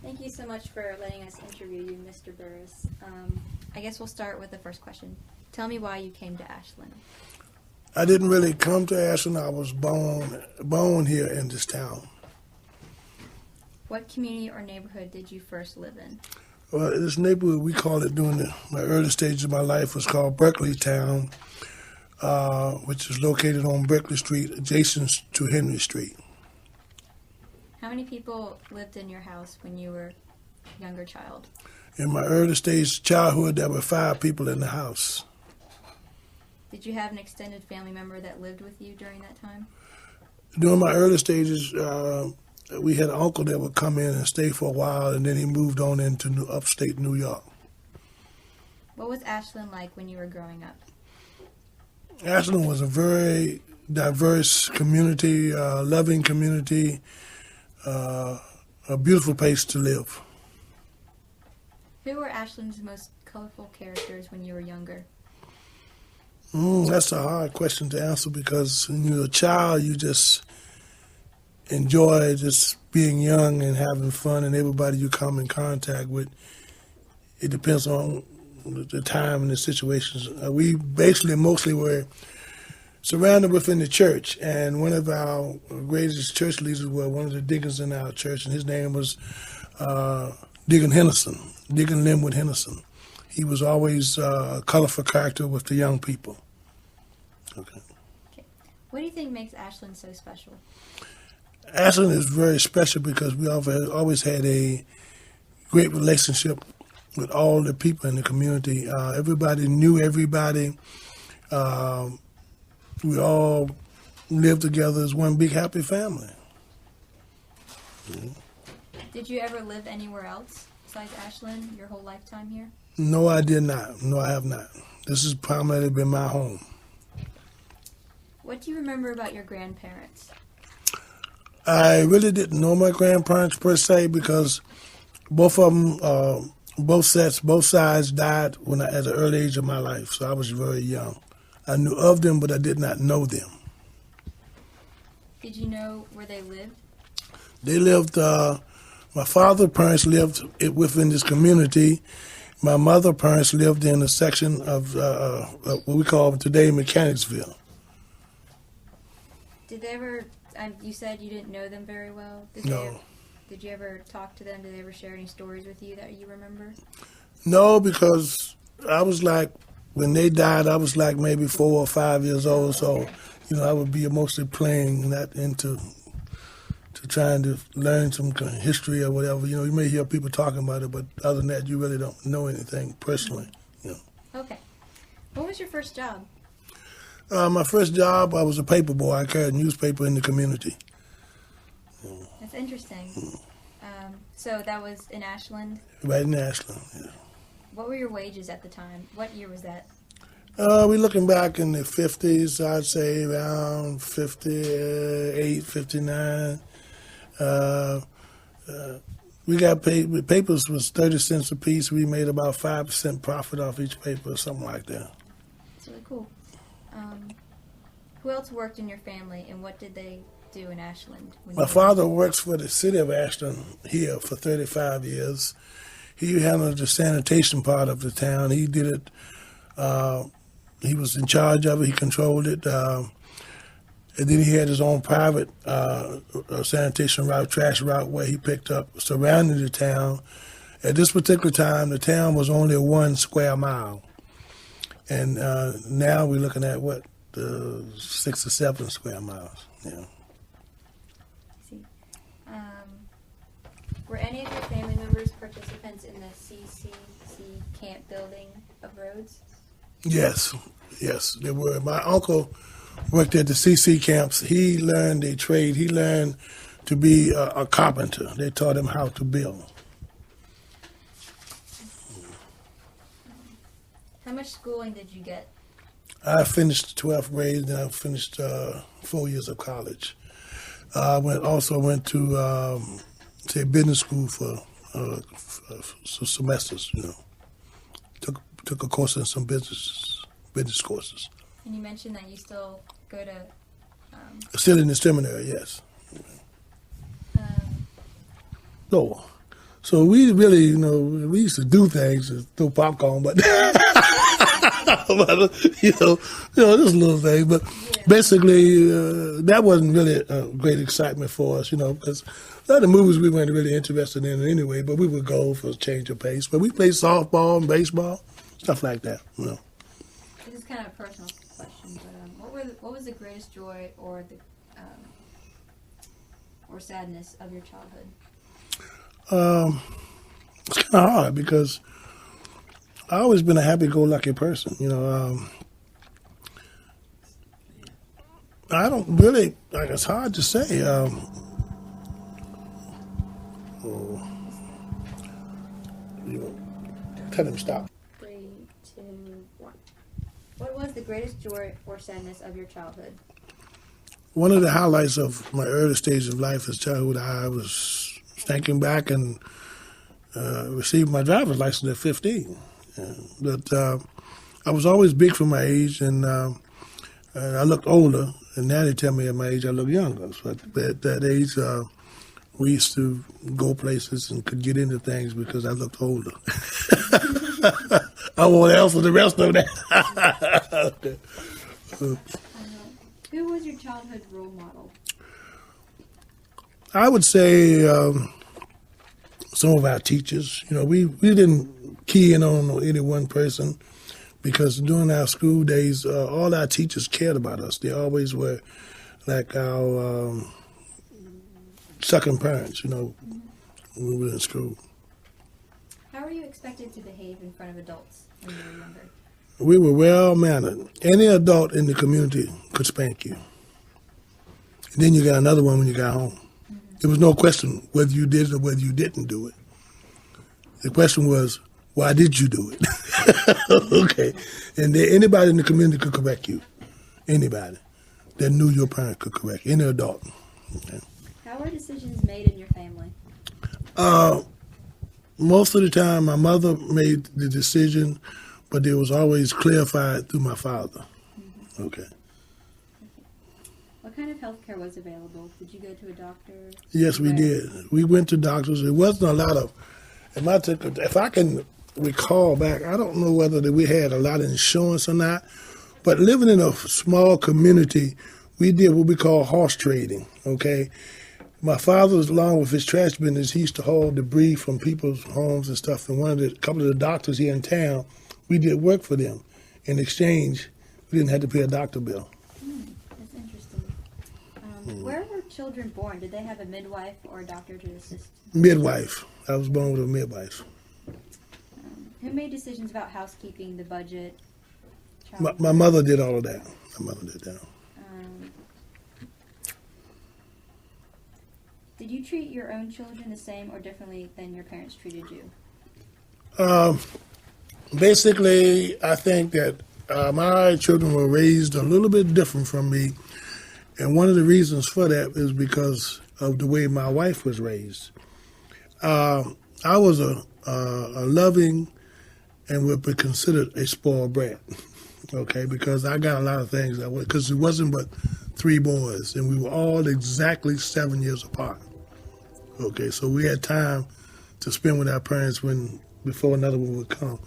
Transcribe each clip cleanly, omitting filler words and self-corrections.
Thank you so much for letting us interview you, Mr. Burrass. I guess we'll start with the first question. Tell me why you came to Ashland. I didn't really come to Ashland. I was born here in this town. What community or neighborhood did you first live in? Well, this neighborhood, we call it during my early stages of my life, was called Berkeley Town, which is located on Berkeley Street, adjacent to Henry Street. How many people lived in your house when you were a younger child? In my early stage childhood, there were 5 people in the house. Did you have an extended family member that lived with you during that time? During my early stages, we had an uncle that would come in and stay for a while, and then he moved on into upstate New York. What was Ashland like when you were growing up? Ashland was a very diverse community, loving community, a beautiful place to live. Who were Ashland's most colorful characters when you were younger? That's a hard question to answer because when you're a child, you just enjoy just being young and having fun, and everybody you come in contact with. It depends on the time and the situations. We basically mostly were surrounded within the church, and one of our greatest church leaders was one of the deacons in our church, and his name was Deacon Linwood Henderson. He was always a colorful character with the young people. Okay. What do you think makes Ashland so special? Ashland is very special because we always had a great relationship with all the people in the community. Everybody knew everybody. We all lived together as one big happy family. Did you ever live anywhere else besides Ashland your whole lifetime here? No, I did not. No, I have not. This has primarily been my home. What do you remember about your grandparents? I really didn't know my grandparents per se because both of them, both sides died at an early age of my life, so I was very young. I knew of them, but I did not know them. Did you know where they lived? They lived, my father's parents lived within this community. My mother's parents lived in a section of what we call today Mechanicsville. Did they ever, you said you didn't know them very well. No. Did you ever talk to them? Did they ever share any stories with you that you remember? No, because I was like, when they died, I was like maybe 4 or 5 years old. So, I would be mostly playing that into trying to learn some kind of history or whatever. You may hear people talking about it, but other than that, you really don't know anything personally. Okay. What was your first job? My first job, I was a paper boy. I carried newspaper in the community. That's interesting. So that was in Ashland? Right in Ashland, yeah. What were your wages at the time? What year was that? We're looking back in the 50s, I'd say around 58, 59. We got paid, papers was 30 cents a piece. We made about 5% profit off each paper, something like that. That's really cool. Who else worked in your family, and what did they do in Ashland? My father works for the city of Ashland here for 35 years. He handled the sanitation part of the town. He did it. He was in charge of it. He controlled it. And then he had his own private sanitation route, trash route, where he picked up surrounding the town. At this particular time, the town was only 1 square mile. And now we're looking at, 6 or 7 square miles. Yeah. I see. Were any of your family members participants in the CCC camp building of roads? Yes, they were. My uncle worked at the CC camps. He learned a trade. He learned to be a carpenter. They taught him how to build. How much schooling did you get? I finished 12th grade, and I finished 4 years of college. I also went to business school for some semesters. Took a course in some business courses. And you mentioned that you still go to... Still in the seminary, yes. No, So we really, we used to do things, throw popcorn, but, but just little things. But basically, that wasn't really a great excitement for us, because a lot of the movies we weren't really interested in anyway, but we would go for a change of pace. But we played softball and baseball, stuff like that, This is kind of a personal question, but what was the greatest joy or or sadness of your childhood? It's kind of hard because I've always been a happy-go-lucky person. I don't really, it's hard to say. Tell him stop. 3, 2, 1. What was the greatest joy or sadness of your childhood? One of the highlights of my early stage of life as childhood, I was thinking back and received my driver's license at 15. But I was always big for my age, and I looked older. And now they tell me at my age I look younger. But at that age, we used to go places and could get into things because I looked older. I won't answer the rest of that. Who was your childhood role model? I would say some of our teachers. We didn't key in on any one person because during our school days, all our teachers cared about us. They always were like our second parents, when we were in school. How were you expected to behave in front of adults when you were younger? We were well-mannered. Any adult in the community could spank you. And then you got another one when you got home. There was no question whether you did it or whether you didn't do it. The question was, why did you do it? Okay. And anybody in the community could correct you. Anybody that knew your parent could correct you. Any adult. Okay. How were decisions made in your family? Most of the time, my mother made the decision, but it was always clarified through my father. Mm-hmm. Okay. What kind of health care was available? Did you go to a doctor? Yes, we did. We went to doctors. It wasn't a lot of, if I can recall back, I don't know whether we had a lot of insurance or not, but living in a small community, we did what we call horse trading, okay? My father, along with his trash business, he used to haul debris from people's homes and stuff, and a couple of the doctors here in town, we did work for them. In exchange, we didn't have to pay a doctor bill. That's interesting. Where were children born? Did they have a midwife or a doctor to assist? Midwife. I was born with a midwife. Who made decisions about housekeeping, the budget? My mother did all of that. My mother did that. Did you treat your own children the same or differently than your parents treated you? Basically, I think that my children were raised a little bit different from me, and one of the reasons for that is because of the way my wife was raised. I was a loving and would be considered a spoiled brat, okay, because I got a lot of things that way, because it wasn't but 3 boys, and we were all exactly 7 years apart. Okay, so we had time to spend with our parents before another one would come.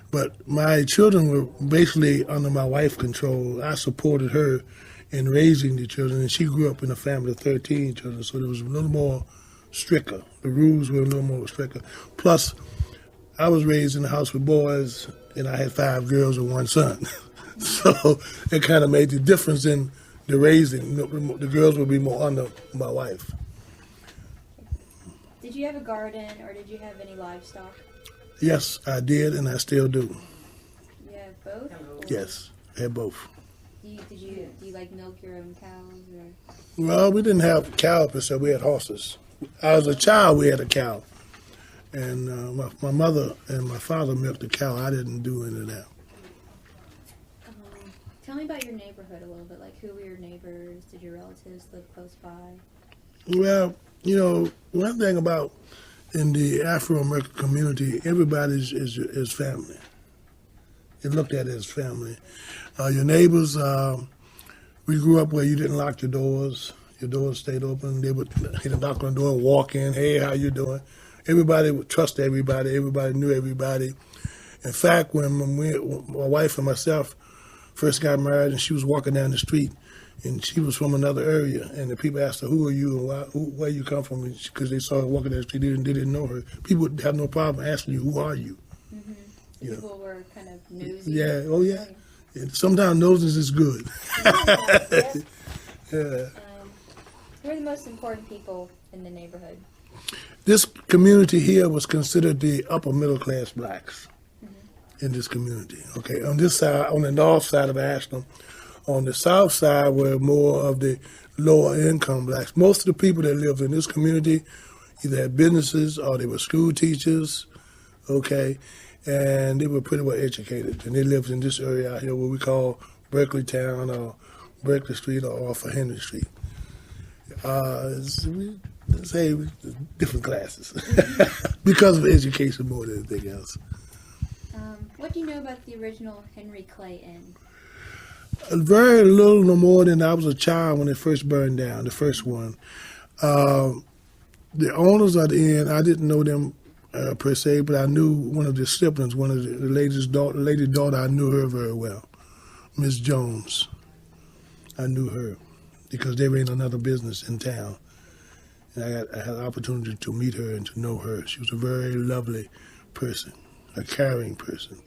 But my children were basically under my wife's control. I supported her in raising the children, and she grew up in a family of 13 children, so there was a little more stricter. The rules were a little more stricter. Plus, I was raised in a house with boys, and I had 5 girls and 1 son. So it kind of made the difference in the raising. The girls would be more under my wife. Did you have a garden or did you have any livestock? Yes, I did, and I still do. You have both? Yes, I had both. Do you like milk your own cows? Or? Well, we didn't have cows, per se. We had horses. As a child, we had a cow. And my mother and my father milked the cow. I didn't do any of that. Tell me about your neighborhood a little bit. Like, who were your neighbors? Did your relatives live close by? Well, one thing about in the Afro-American community, everybody is family. It's looked at as family. Your neighbors, we grew up where you didn't lock your doors. Your doors stayed open. They would hit a knock on the door, walk in, hey, how you doing? everybody would trust everybody. Everybody knew everybody. In fact, when my wife and myself first got married, and she was walking down the street, and she was from another area, and the people asked her, "Who are you? And where you come from?" Because they saw her walking down the street, they didn't know her. People would have no problem asking you, "Who are you?" Mm-hmm. You People know. were kind of nosy. Yeah. Oh yeah. And sometimes noses is good. Yeah. Yeah. Who are the most important people in the neighborhood? This community here was considered the upper middle class blacks in this community. Okay, on this side, on the north side of Ashland, on the south side were more of the lower income blacks. Most of the people that lived in this community either had businesses or they were school teachers. Okay, and they were pretty well educated, and they lived in this area out here, what we call Berkeley Town or Berkeley Street or off of Henry Street. Say different classes because of education more than anything else. What do you know about the original Henry Clay Inn? Very little, no more than I was a child when it first burned down, the first one. The owners of the inn, I didn't know them per se, but I knew one of the siblings, one of the lady's daughter, I knew her very well, Miss Jones. I knew her because they were in another business in town. And I had the opportunity to meet her and to know her. She was a very lovely person, a caring person.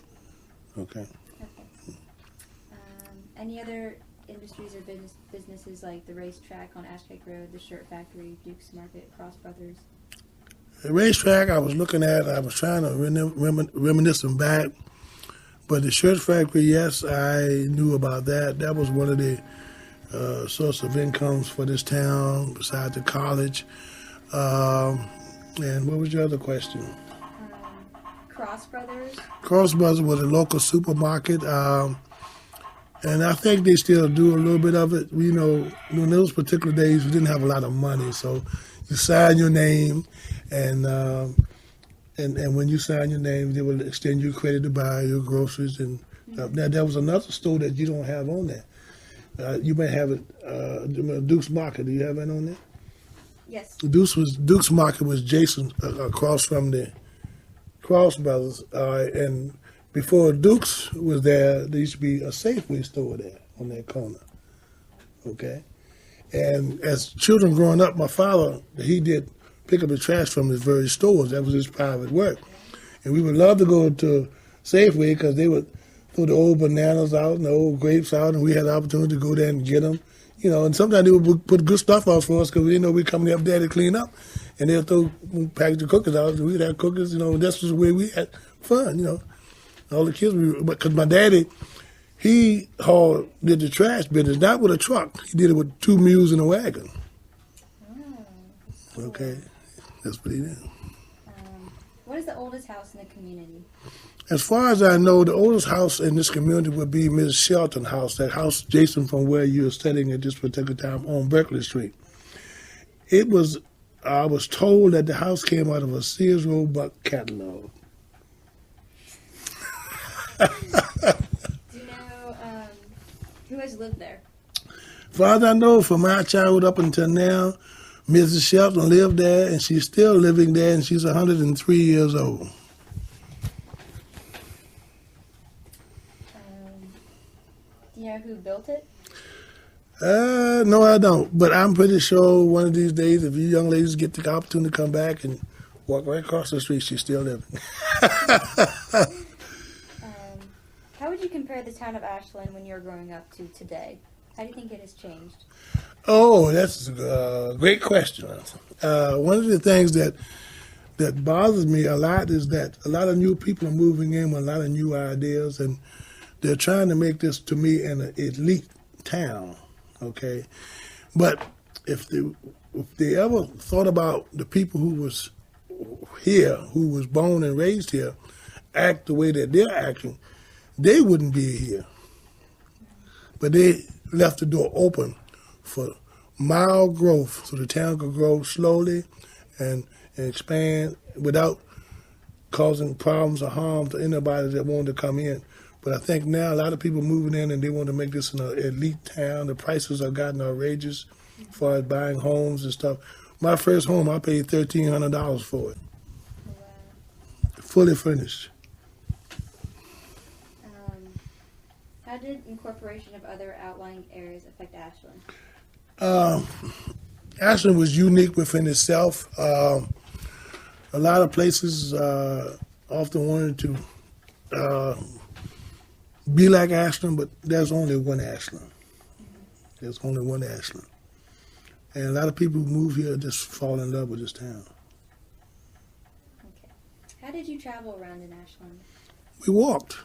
Okay. Any other industries or businesses like the racetrack on Ashcake Road, the shirt factory, Duke's Market, Cross Brothers? The racetrack I was looking at, I was trying to reminisce them back. But the shirt factory, yes, I knew about that. That was one of the source of incomes for this town besides the college. And what was your other question? Cross Brothers. Cross Brothers was a local supermarket, and I think they still do a little bit of it. You know, in those particular days, we didn't have a lot of money, so you sign your name, and when you sign your name, they will extend you credit to buy your groceries. And now there was another store that you don't have on there. You may have it, Duke's Market. Do you have that on there? Yes. Duke's Market was Jason across from the Cross Brothers, and before Duke's was there used to be a Safeway store there on that corner. Okay, and as children growing up, my father, he did pick up the trash from his various stores. That was his private work, and we would love to go to Safeway because they would throw the old bananas out and the old grapes out, and we had the opportunity to go there and get them. You know, and sometimes they would put good stuff out for us because we didn't know we were coming up there to clean up. And they'll throw package of cookies out, and we'd have cookies, you know, and that's just the way we had fun, you know. All the kids, because my daddy, he did the trash business, not with a truck. He did it with 2 mules and a wagon. Oh, okay, that's what he did. What is the oldest house in the community? As far as I know, the oldest house in this community would be Ms. Shelton House, that house, Jason, from where you were studying at this particular time on Berkeley Street. I was told that the house came out of a Sears Roebuck catalog. Do you know who has lived there? Far as I know, from my childhood up until now, Mrs. Shelton lived there, and she's still living there, and she's 103 years old. Do you know who built it? No, I don't. But I'm pretty sure one of these days, if you young ladies get the opportunity to come back and walk right across the street, she's still living. How would you compare the town of Ashland when you were growing up to today? How do you think it has changed? Oh, that's a great question. One of the things that bothers me a lot is that a lot of new people are moving in with a lot of new ideas, and they're trying to make this, to me, an elite town, okay? But if they ever thought about the people who was here, who was born and raised here, act the way that they're acting, they wouldn't be here. But they left the door open for mild growth so the town could grow slowly and expand without causing problems or harm to anybody that wanted to come in. But I think now a lot of people moving in and they want to make this an elite town. The prices have gotten outrageous as far as buying homes and stuff. My first home, I paid $1,300 for it. fully furnished. How did incorporation of other outlying areas affect Ashland? Ashland was unique within itself. A lot of places often wanted to be like Ashland, but there's only one Ashland. There's only one Ashland. And a lot of people who move here just fall in love with this town. Okay. How did you travel around in Ashland? We walked.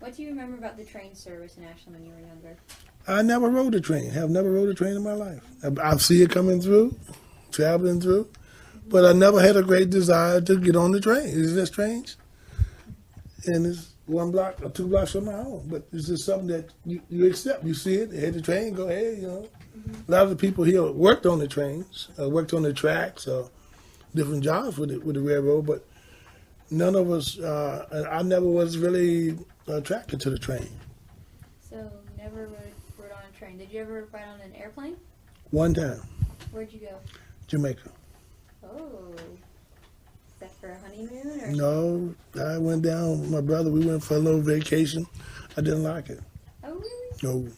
What do you remember about the train service in Ashland when you were younger? I never rode a train. Have never rode a train in my life. I see it coming through, traveling through, but I never had a great desire to get on the train. Isn't that strange? And it's 1 block or 2 blocks from my home, but it's just something that you accept. You see it, had the train, go ahead, you know. A lot of the people here worked on the trains, worked on the tracks, different jobs with the railroad, but none of us, I never was really attracted to the train. So, never rode on a train. Did you ever ride on an airplane? One time. Where'd you go? Jamaica. Oh. Is that for a honeymoon? Or? No, I went down with my brother. We went for a little vacation. I didn't like it. Oh, really? No.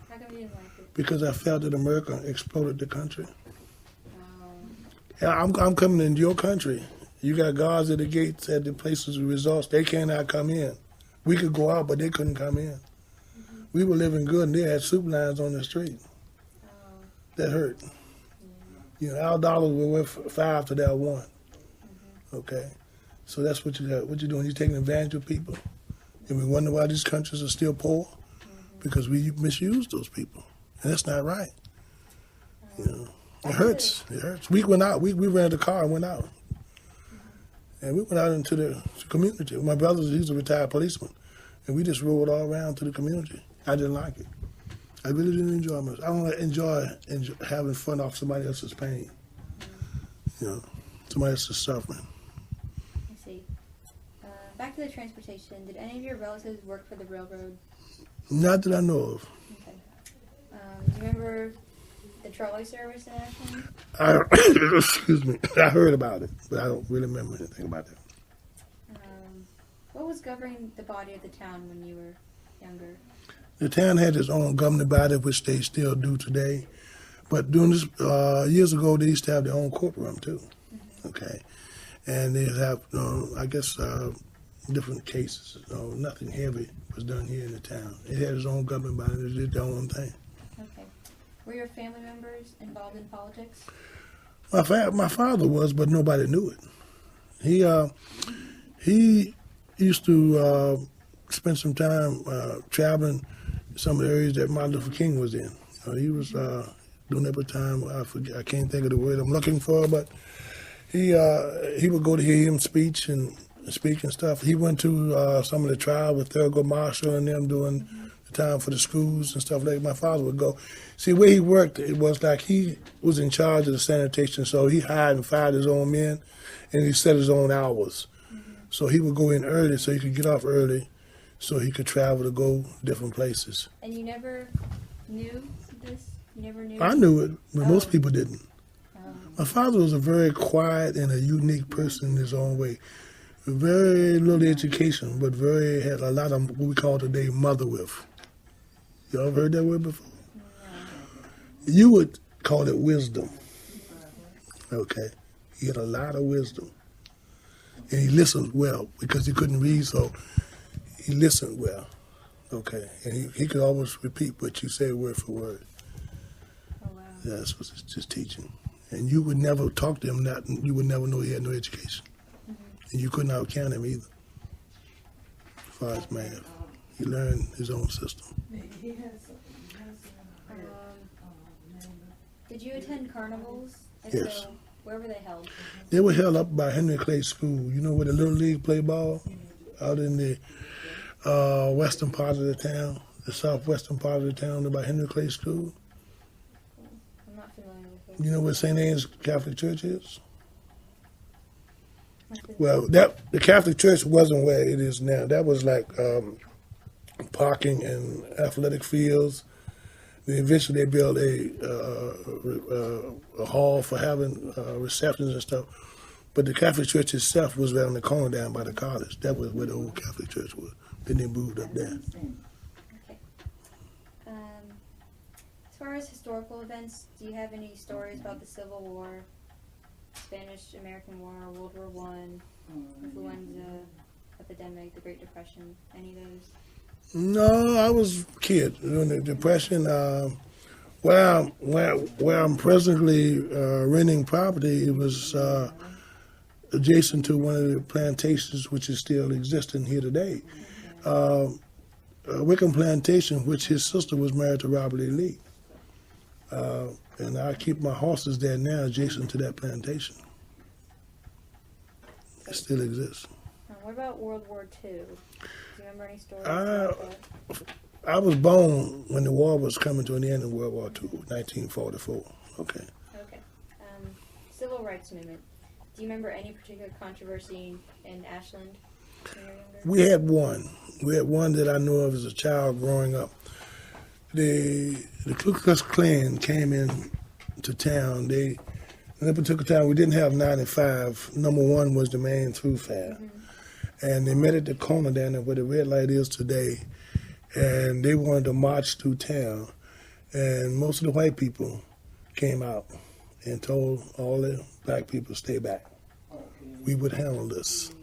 How come you didn't like it? Because I felt that America exploded the country. Oh. I'm coming into your country. You got guards at the gates at the places of resorts. They cannot come in. We could go out, but they couldn't come in. Mm-hmm. We were living good, and they had soup lines on the street. Oh. That hurt. Yeah. You know, our dollars were worth 5 to their 1. Mm-hmm. Okay, so that's what you got. What you're doing? You're taking advantage of people, and we wonder why these countries are still poor, because we misuse those people, and that's not right. You know, it hurts. It hurts. We went out. We rented a car and went out. And we went out into the community. My brother, he's a retired policeman. And we just rode all around to the community. I didn't like it. I really didn't enjoy much. I don't enjoy having fun off somebody else's pain. You know, somebody else's suffering. I see. Back to the transportation. Did any of your relatives work for the railroad? Not that I know of. Okay. Do you remember the trolley service in Ashland? Excuse me. I heard about it, but I don't really remember anything about that. What was governing the body of the town when you were younger? The town had its own governing body, which they still do today. But during this, years ago, they used to have their own courtroom, too. Mm-hmm. Okay. And they have, I guess, different cases. Nothing heavy was done here in the town. It had its own governing body. They did their own thing. Okay. Were your family members involved in politics? My father was, but nobody knew it. He used to spend some time traveling some of the areas that Martin Luther King was in. He was doing every time. I can't think of the word I'm looking for, but he would go to hear him speak and stuff. He went to some of the trial with Thurgood Marshall and them doing the time for the schools and stuff like that. My father would go. See, where he worked, it was like he was in charge of the sanitation, so he hired and fired his own men, and he set his own hours. Mm-hmm. So he would go in early so he could get off early so he could travel to go different places. And you never knew this? You never knew? I knew it, but most people didn't. My father was a very quiet and a unique person in his own way. Very little education, but had a lot of what we call today mother with. You ever heard that word before? No. You would call it wisdom. Okay. He had a lot of wisdom. And he listened well because he couldn't read, so he listened well. Okay. And he could always repeat what you said word for word. Oh, wow. That's what his teaching. And you would never talk to him, you would never know he had no education. Mm-hmm. And you couldn't outcount him either, as far as math. He learned his own system. Did you attend carnivals? If Yes. So, where were they held? They were held up by Henry Clay School. You know where the Little League play ball? Out in the western part of the town, the southwestern part of the town, by Henry Clay School. I'm not familiar with it. You know where St. Anne's Catholic Church is? Well, the Catholic Church wasn't where it is now. That was like parking and athletic fields. Then eventually they built a hall for having receptions and stuff. But the Catholic Church itself was right on the corner down by the college. That was where the old Catholic Church was. Then they moved up there. Okay. As far as historical events, do you have any stories about the Civil War, Spanish-American War, World War One, influenza epidemic, the Great Depression, any of those? No, I was a kid during the Depression. Where I'm presently renting property, it was adjacent to one of the plantations which is still existing here today. Wickham Plantation, which his sister was married to Robert E. Lee. And I keep my horses there now adjacent to that plantation. It still exists. What about World War II? Do you remember any stories about that? I was born when the war was coming to an end in World War II, 1944. Okay. Okay. Civil rights movement. Do you remember any particular controversy in Ashland when you were younger? We had one. We had one that I know of as a child growing up. The Ku Klux Klan came in to town. In that particular time, we didn't have 95. Number one was the main thoroughfare. And they met at the corner down there where the red light is today. And they wanted to march through town. And most of the white people came out and told all the black people to stay back. We would handle this.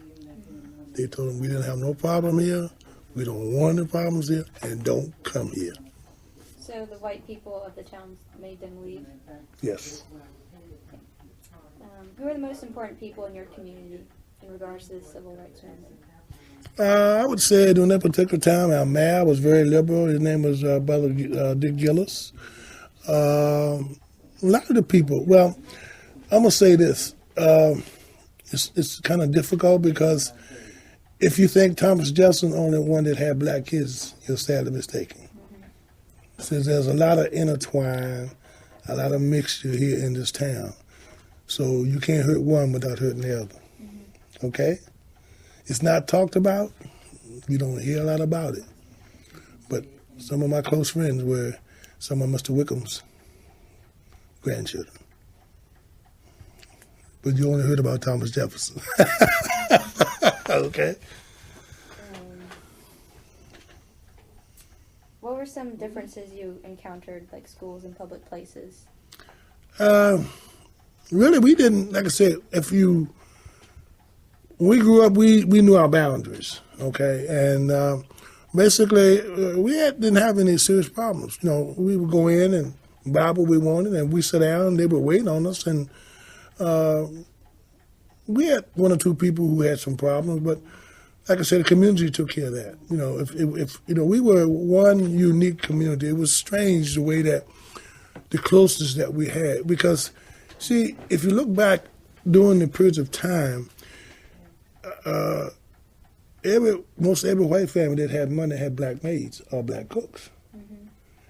They told them we didn't have no problem here. We don't want any problems here. And don't come here. So the white people of the towns made them leave? Yes. Who are the most important people in your community in regards to the civil rights movement? I would say during that particular time, our mayor was very liberal. His name was Brother Dick Gillis. A lot of the people, well, I'm going to say this. It's kind of difficult because if you think Thomas Jefferson only one that had black kids, you're sadly mistaken. Since there's a lot of intertwine, a lot of mixture here in this town. So you can't hurt one without hurting the other. Okay? It's not talked about. You don't hear a lot about it. But some of my close friends were some of Mr. Wickham's grandchildren. But you only heard about Thomas Jefferson. Okay? What were some differences you encountered, like schools and public places? Really, we didn't, like I said, when we grew up, we knew our boundaries, okay? And basically, didn't have any serious problems. You know, we would go in and buy what we wanted, and we sit down, and they would wait on us. And we had one or two people who had some problems, but like I said, the community took care of that. You know, if you know, we were one unique community. It was strange the way that the closeness that we had, because see, if you look back during the periods of time, most every white family that had money had black maids or black cooks.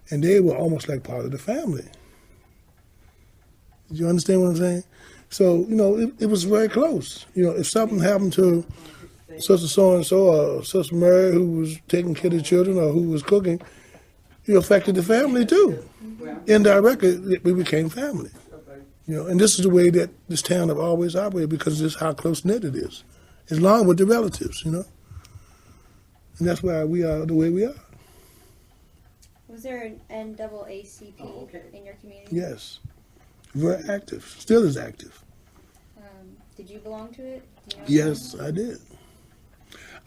And they were almost like part of the family. Do you understand what I'm saying? So, you know, it was very close. You know, if something happened to Sister so-and-so or Sister Mary who was taking care of the children or who was cooking, it affected the family too. Indirectly, we became family. You know, and this is the way that this town have always operated because this is how close-knit it is. It's along with the relatives, you know. And that's why we are the way we are. Was there an NAACP in your community? Yes. Very active. Still is active. Did you belong to it? Do you know Yes, I did.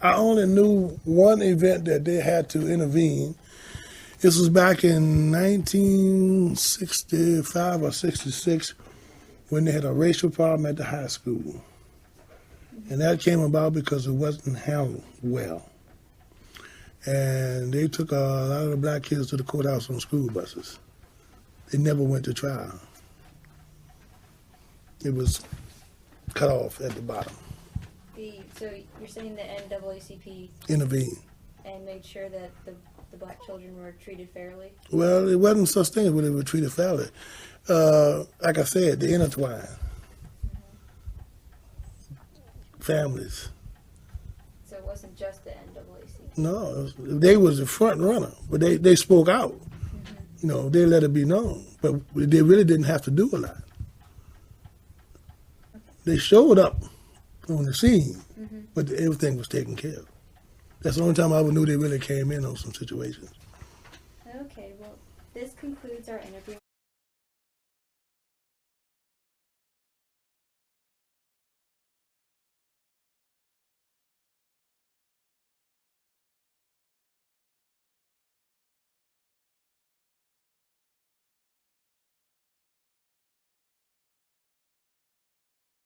I only knew one event that they had to intervene. This was back in 1965 or 66 when they had a racial problem at the high school. And that came about because it wasn't handled well. And they took a lot of the black kids to the courthouse on school buses. They never went to trial. It was cut off at the bottom. So you're saying the NAACP Intervene. and made sure that the black children were treated fairly? Well, it wasn't such thing as when they were treated fairly. Like I said, the intertwine. Families. So it wasn't just the NAACP? No, they was the front runner, but they spoke out. You know, they let it be known. But they really didn't have to do a lot. They showed up on the scene, Mm-hmm. but everything was taken care of. That's the only time I ever knew they really came in on some situations. Okay, well, this concludes our interview.